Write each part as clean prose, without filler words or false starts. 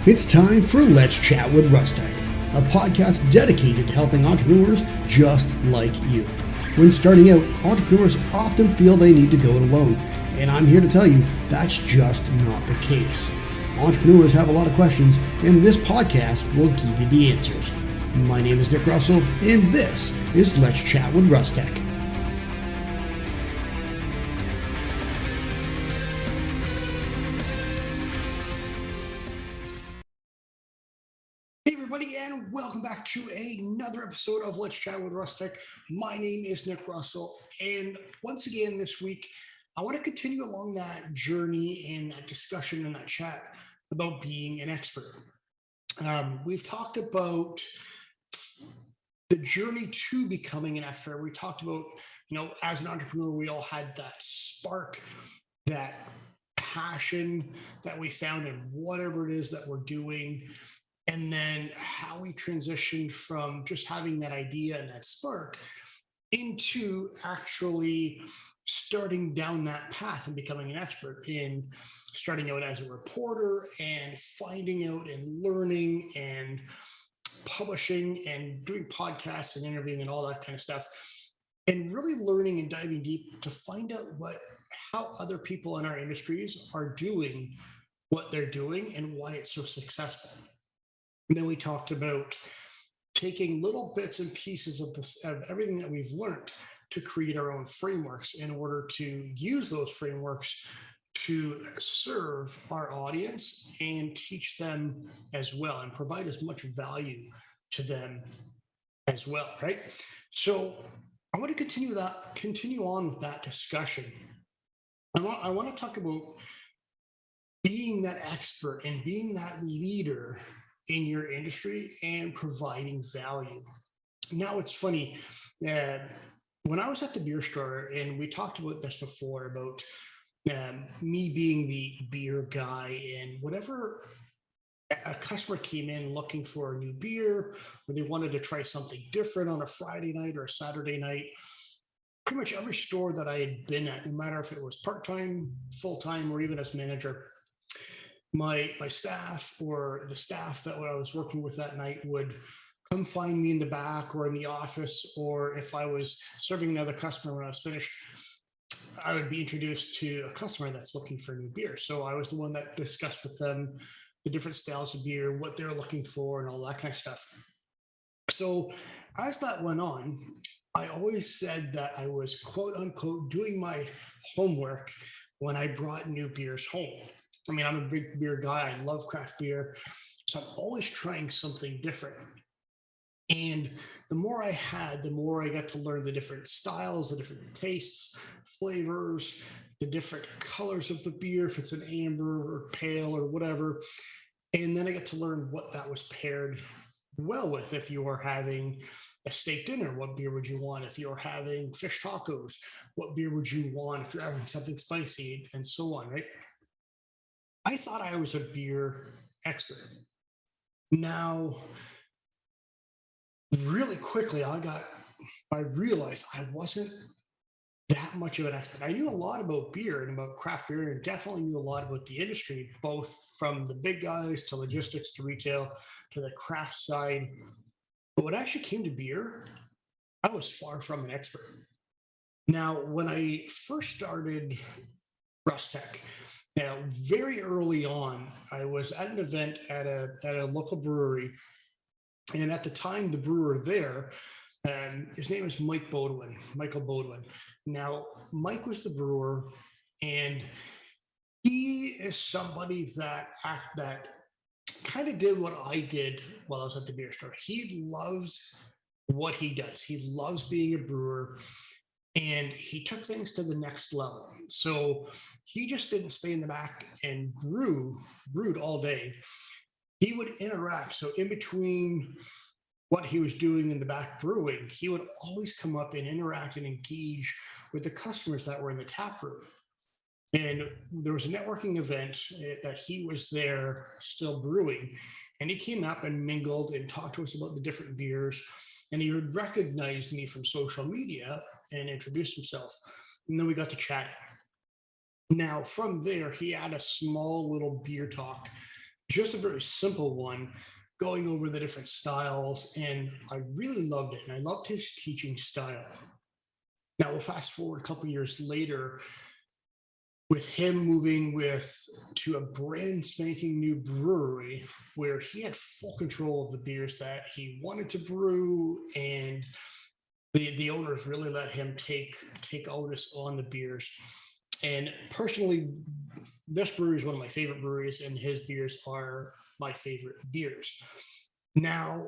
It's time for Let's Chat with Russtek, a podcast dedicated to helping entrepreneurs just like you. When starting out, entrepreneurs often feel they need to go it alone, and I'm here to tell you that's just not the case. Entrepreneurs have a lot of questions, and this podcast will give you the answers. My name is Nick Russell, and this is Let's Chat with Russtek. And welcome back to another episode of Let's Chat with Russtek. My name is Nick Russell, and once again this week, I want to continue along that journey and that discussion and that chat about being an expert. We've talked about the journey to becoming an expert. We talked about, as an entrepreneur, we all had that spark, that passion that we found in whatever it is that we're doing. And then how we transitioned from just having that idea and that spark into actually starting down that path and becoming an expert in starting out as a reporter and finding out and learning and publishing and doing podcasts and interviewing and all that kind of stuff. And really learning and diving deep to find out how other people in our industries are doing what they're doing and why it's so successful. And then we talked about taking little bits and pieces of everything that we've learned to create our own frameworks in order to use those frameworks to serve our audience and teach them as well and provide as much value to them as well, right? So I want to continue on with that discussion. I want to talk about being that expert and being that leader in your industry and providing value. Now it's funny, when I was at the beer store, and we talked about this before about me being the beer guy, and whenever a customer came in looking for a new beer or they wanted to try something different on a Friday night or a Saturday night, pretty much every store that I had been at, no matter if it was part-time, full-time, or even as manager, my staff or the staff that I was working with that night would come find me in the back or in the office, or if I was serving another customer when I was finished, I would be introduced to a customer that's looking for a new beer. So I was the one that discussed with them the different styles of beer, what they're looking for, and all that kind of stuff. So as that went on, I always said that I was, quote unquote, doing my homework when I brought new beers home. I mean, I'm a big beer guy. I love craft beer. So I'm always trying something different. And the more I had, the more I got to learn the different styles, the different tastes, flavors, the different colors of the beer, if it's an amber or pale or whatever. And then I got to learn what that was paired well with. If you are having a steak dinner, what beer would you want? If you're having fish tacos, what beer would you want? If you're having something spicy, and so on, right? I thought I was a beer expert. Now, really quickly, I realized I wasn't that much of an expert. I knew a lot about beer and about craft beer, and definitely knew a lot about the industry, both from the big guys to logistics to retail to the craft side. But when it actually came to beer, I was far from an expert. Now, when I first started Russtek, now, very early on, I was at an event at a local brewery, and at the time, the brewer there, his name is Michael Beaudoin. Now, Mike was the brewer, and he is somebody that kind of did what I did while I was at the beer store. He loves what he does. He loves being a brewer. And he took things to the next level. So he just didn't stay in the back and brewed all day. He would interact. So in between what he was doing in the back brewing, he would always come up and interact and engage with the customers that were in the tap room. And there was a networking event that he was there still brewing. And he came up and mingled and talked to us about the different beers. And he recognized me from social media and introduced himself. And then we got to chatting. Now, from there, he had a small little beer talk just a very simple one, going over the different styles. And I really loved it. And I loved his teaching style. Now we'll fast forward a couple years later with him moving to a brand spanking new brewery where he had full control of the beers that he wanted to brew, and the owners really let him take onus on the beers. And personally, this brewery is one of my favorite breweries, and his beers are my favorite beers. Now,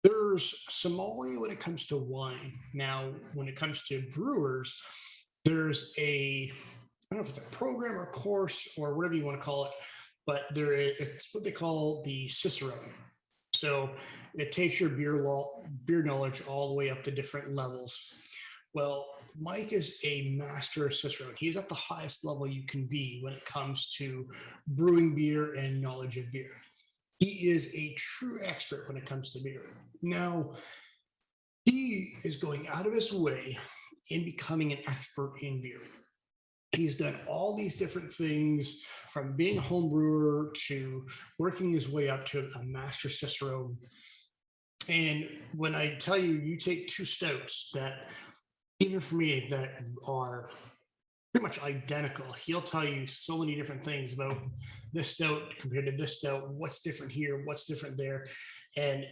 there's Somalia when it comes to wine. Now, when it comes to brewers, there's I don't know if it's a program or course or whatever you want to call it, but it's what they call the Cicerone. So it takes your beer knowledge all the way up to different levels. Well, Mike is a master Cicerone. He's at the highest level you can be when it comes to brewing beer and knowledge of beer. He is a true expert when it comes to beer. Now, he is going out of his way in becoming an expert in beer. He's done all these different things, from being a home brewer to working his way up to a master Cicerone. And when I tell you, you take two stouts that, even for me, that are pretty much identical, he'll tell you so many different things about this stout compared to this stout, what's different here, what's different there. And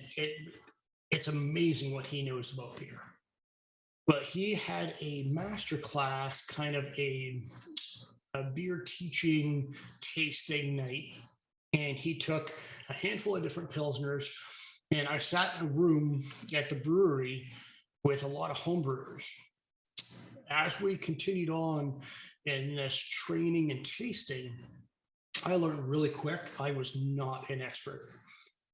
it's amazing what he knows about beer. But he had a master class, kind of a beer teaching tasting night, and he took a handful of different pilsners, and I sat in a room at the brewery with a lot of homebrewers. As we continued on in this training and tasting, I learned really quick I was not an expert.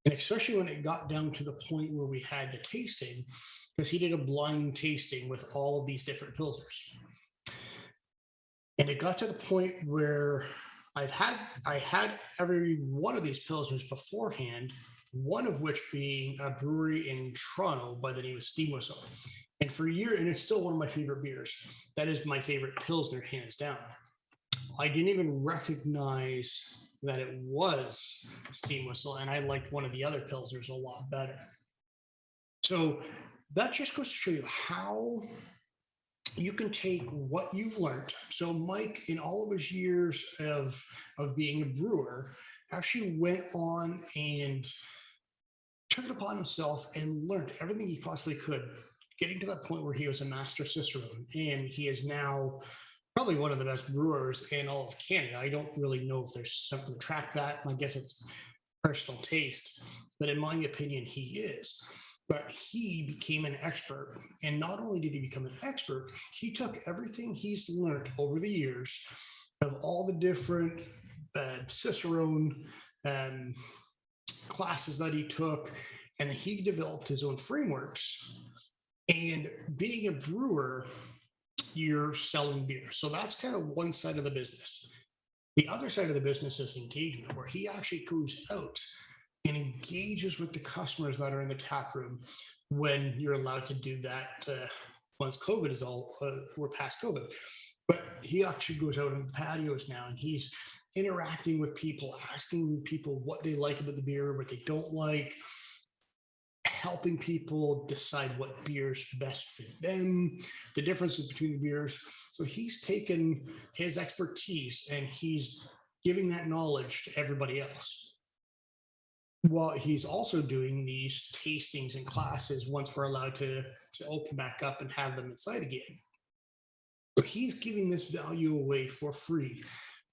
And especially when it got down to the point where we had the tasting, because he did a blind tasting with all of these different pilsners. And it got to the point where I had every one of these pilsners beforehand, one of which being a brewery in Toronto by the name of Steam Whistle. And for a year, and it's still one of my favorite beers. That is my favorite pilsner, hands down. I didn't even recognize that it was Steam Whistle, and I liked one of the other pilsners a lot better. So that just goes to show you how you can take what you've learned. So Mike, in all of his years of being a brewer, actually went on and took it upon himself and learned everything he possibly could, getting to that point where he was a master Cicerone, and he is now probably one of the best brewers in all of Canada. I don't really know if there's something to track that. I guess it's personal taste, but in my opinion, he is. But he became an expert. And not only did he become an expert, he took everything he's learned over the years of all the different Cicerone classes that he took, and he developed his own frameworks. And being a brewer, you're selling beer. So that's kind of one side of the business. The other side of the business is engagement, where he actually goes out and engages with the customers that are in the tap room when you're allowed to do that. Once COVID is all, we're past COVID. But he actually goes out on the patios now, and he's interacting with people, asking people what they like about the beer, what they don't like, helping people decide what beer's best for them, the differences between the beers. So he's taken his expertise and he's giving that knowledge to everybody else. Well, he's also doing these tastings and classes once we're allowed to open back up and have them inside again. So he's giving this value away for free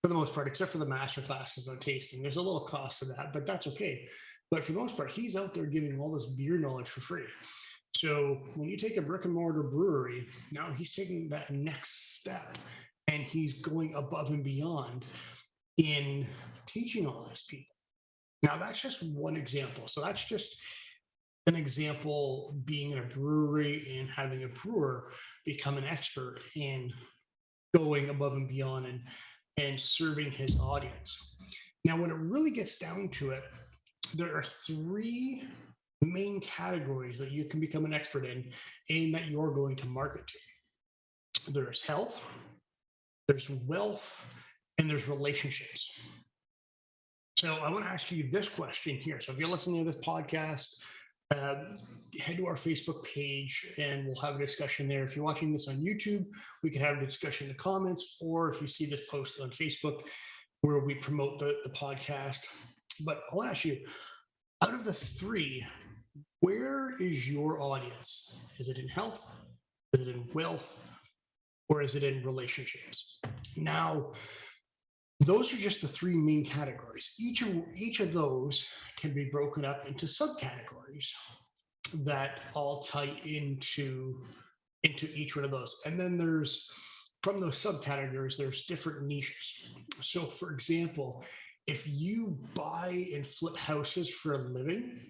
for the most part, except for the master classes on tasting. There's a little cost to that, but that's okay. But for the most part, he's out there giving all this beer knowledge for free. So when you take a brick and mortar brewery, now he's taking that next step and he's going above and beyond in teaching all these people. Now, that's just one example. So that's just an example being in a brewery and having a brewer become an expert in going above and beyond and serving his audience. Now, when it really gets down to it, there are three main categories that you can become an expert in and that you're going to market to. There's health, there's wealth, and there's relationships. So I want to ask you this question here. So if you're listening to this podcast, head to our Facebook page and we'll have a discussion there. If you're watching this on YouTube, we can have a discussion in the comments, or if you see this post on Facebook where we promote the podcast. But I want to ask you, out of the three, where is your audience? Is it in health? Is it in wealth? Or is it in relationships? Now, those are just the three main categories. Each of those can be broken up into subcategories that all tie into each one of those. And then from those subcategories, there's different niches. So for example, if you buy and flip houses for a living,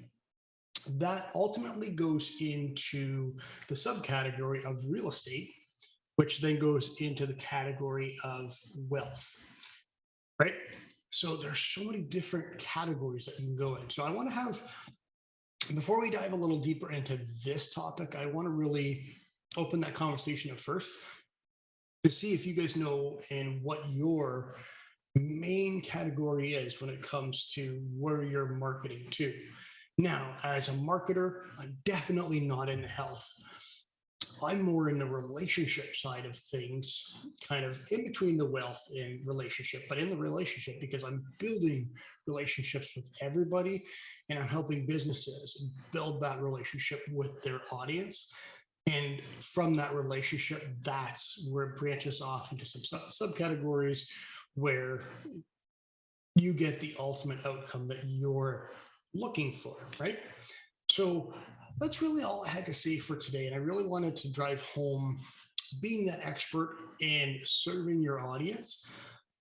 that ultimately goes into the subcategory of real estate, which then goes into the category of wealth. Right? So there's so many different categories that you can go in. So I want to before we dive a little deeper into this topic, I want to really open that conversation up first to see if you guys know and what your main category is when it comes to where you're marketing to. Now, as a marketer, I'm definitely not in health. I'm more in the relationship side of things, kind of in between the wealth and relationship, but in the relationship because I'm building relationships with everybody and I'm helping businesses build that relationship with their audience. And from that relationship, that's where it branches off into some subcategories where you get the ultimate outcome that you're looking for, right? So that's really all I had to say for today. And I really wanted to drive home being that expert and serving your audience.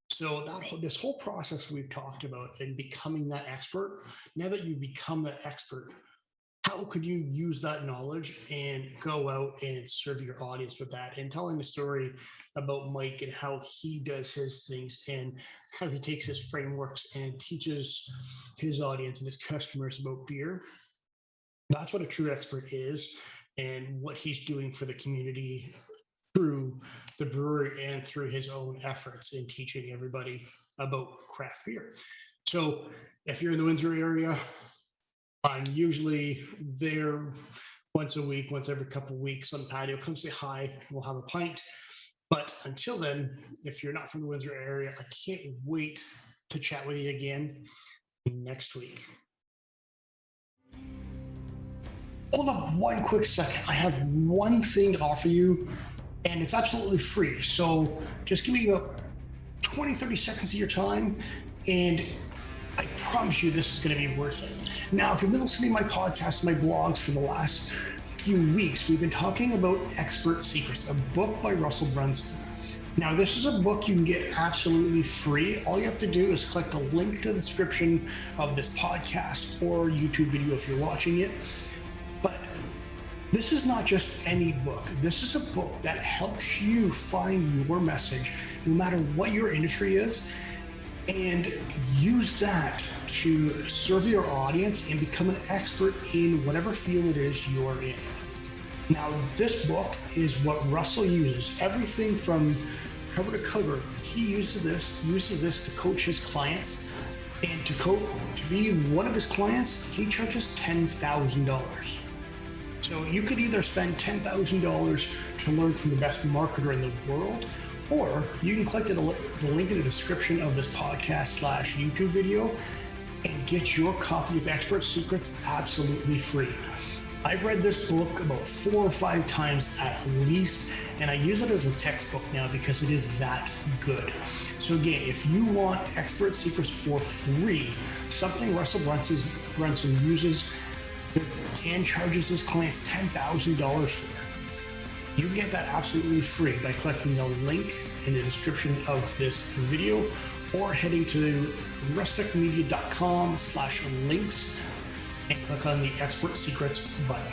So this whole process we've talked about and becoming that expert, now that you've become that expert, how could you use that knowledge and go out and serve your audience with that? And telling the story about Mike and how he does his things and how he takes his frameworks and teaches his audience and his customers about beer. That's what a true expert is and what he's doing for the community through the brewery and through his own efforts in teaching everybody about craft beer. So if you're in the Windsor area, I'm usually there once a week, once every couple of weeks on the patio. Come say hi, and we'll have a pint. But until then, if you're not from the Windsor area, I can't wait to chat with you again next week. Hold up one quick second. I have one thing to offer you, and it's absolutely free. So just give me about 20, 30 seconds of your time, and I promise you this is going to be worth it. Now, if you've been listening to my podcast, my blogs for the last few weeks, we've been talking about Expert Secrets, a book by Russell Brunson. Now, this is a book you can get absolutely free. All you have to do is click the link to the description of this podcast or YouTube video if you're watching it. But this is not just any book. This is a book that helps you find your message, no matter what your industry is, and use that to serve your audience and become an expert in whatever field it is you're in. Now, this book is what Russell uses, everything from cover to cover. He uses this to coach his clients, and to be one of his clients, he charges $10,000. So you could either spend $10,000 to learn from the best marketer in the world, or you can click the link in the description of this podcast / YouTube video and get your copy of Expert Secrets absolutely free. I've read this book about 4 or 5 times at least, and I use it as a textbook now because it is that good. So again, if you want Expert Secrets for free, something Russell Brunson uses and charges his clients $10,000 for, you get that absolutely free by clicking the link in the description of this video or heading to rustekmedia.com/links and click on the Expert Secrets button.